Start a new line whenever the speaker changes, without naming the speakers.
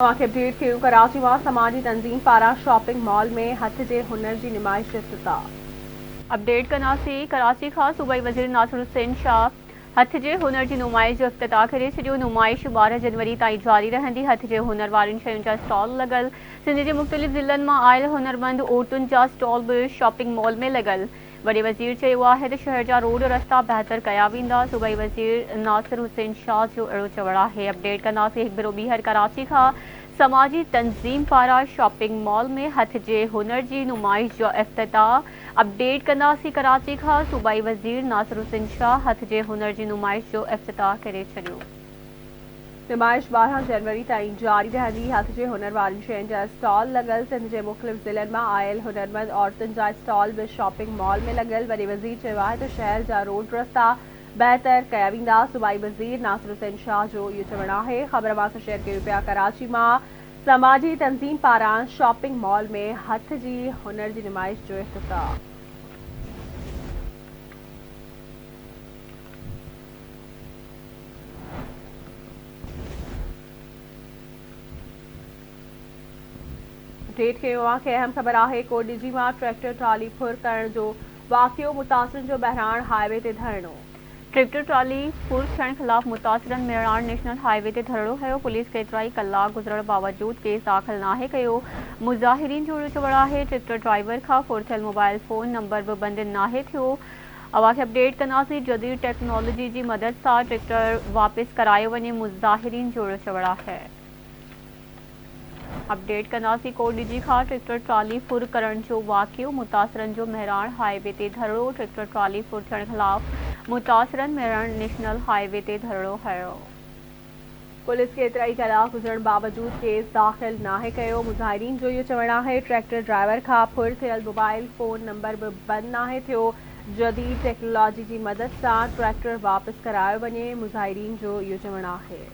Update कयूं कराची में समाजी तंजीम पारा शॉपिंग मॉल में हथ जे हुनर की नुमाइश इफ्तिताह।
अपडेट कनासी कराची का सूबाई वज़ीर नासिर हुसैन शाह हथ जे हुनर की नुमाइश जो इफ्तिताह करे छो। नुमाइश 12 जनवरी ताईं जारी रहंदी। हथ जे हुनर वाली शयुनि जा स्टॉल लगल। सिंध के मुख्तलिफ़ ज़िलनि मां आयल हुनरमंद औरतुनि जा स्टॉल भी शॉपिंग मॉल में लगल। वॾे वज़ीर चयो आहे त शहर जा रोड रस्ता बेहतर कया वेंदा। सूबाई वज़ीर नासिर हुसैन शाह जो अहिड़ो चवणु आहे। अपडेट कंदासीं हिकु भेरो ॿीहर कराची खां समाजी तंजीम पारा शॉपिंग मॉल में हथ जे हुनर की नुमाइश जो इफ्तिताह। अपडेट कंदासीं कराची खां सूबाई वज़ीर नासिर हुसैन शाह हथ जे हुनर की नुमाइश जो इफ्तिताह करे छॾियो।
नुमाइश 12 जनवरी ताईं जारी रहंदी। हथ जे हुनर वाली शयुनि जा स्टॉल लगल। सिंध के मुख्तलिफ़ ज़िलनि मां आयल हुनरमंद औरतुनि जा स्टॉल भी शॉपिंग मॉल में लगल। वॾे वज़ीर चयो आहे त शहर जा रोड रस्ता बेहतर कया वेंदा। सूबाई वज़ीर नासिर हुसैन शाह जो इहो चवणु आहे। ख़बर मां शेयर कयूं पिया कराची में समाजी तंजीम पारा शॉपिंग मॉल में हथ जी हुनर की नुमाइश जो इफ्तिताह। अपडेट कयूं आहे कि अहम ख़बर आहे कोडिजी में ट्रैक्टर ट्राली फुर करण जो वाक़ियो। मुतासिरनि जो बहरान हाईवे ते धरणो।
ट्रैक्टर ट्राली फुर थियण ख़िलाफ़ मुतासिरनि मेरान नेशनल हाईवे ते धरणो कयो। पुलिस केतिराई कलाक गुज़रण बावजूद केस दाख़िल नाहे कयो। मुज़ाहिरीन जो चवणु आहे ट्रैक्टर ड्राइवर खां फुर थियल मोबाइल फ़ोन नंबर भी बंदि नाहे थियो। अवांखे अपडेट कंदासीं जदीद टेक्नोलॉजी की मदद से ट्रैक्टर वापस करायो वञे। मुज़ाहिरीन जो चवणु आहे। अपडेट कंदासीं कोडिजी खां ट्रैक्टर ट्राली फुर करण जो वाक़ियो। मुतासिरनि जो मेहरान हाईवे ते धरणो। ट्रैक्टर ट्राली फुर थियण ख़िलाफ़ मुतासिरनि मेहरान नेशनल हाईवे ते धरणो कयो।
पुलिस केतिराई कलाक गुज़रण बावजूद केस दाख़िल नाहे कयो। मुज़ाहिरीन जो इहो चवणु आहे ट्रैक्टर ड्राइवर खां फुर थियल मोबाइल फ़ोन नंबर भी बंदि नाहे थियो। जदीद टेक्नोलॉजी की मदद से ट्रैक्टर वापस करायो वञे। मुज़ाहिरीन जो इहो चवणु आहे।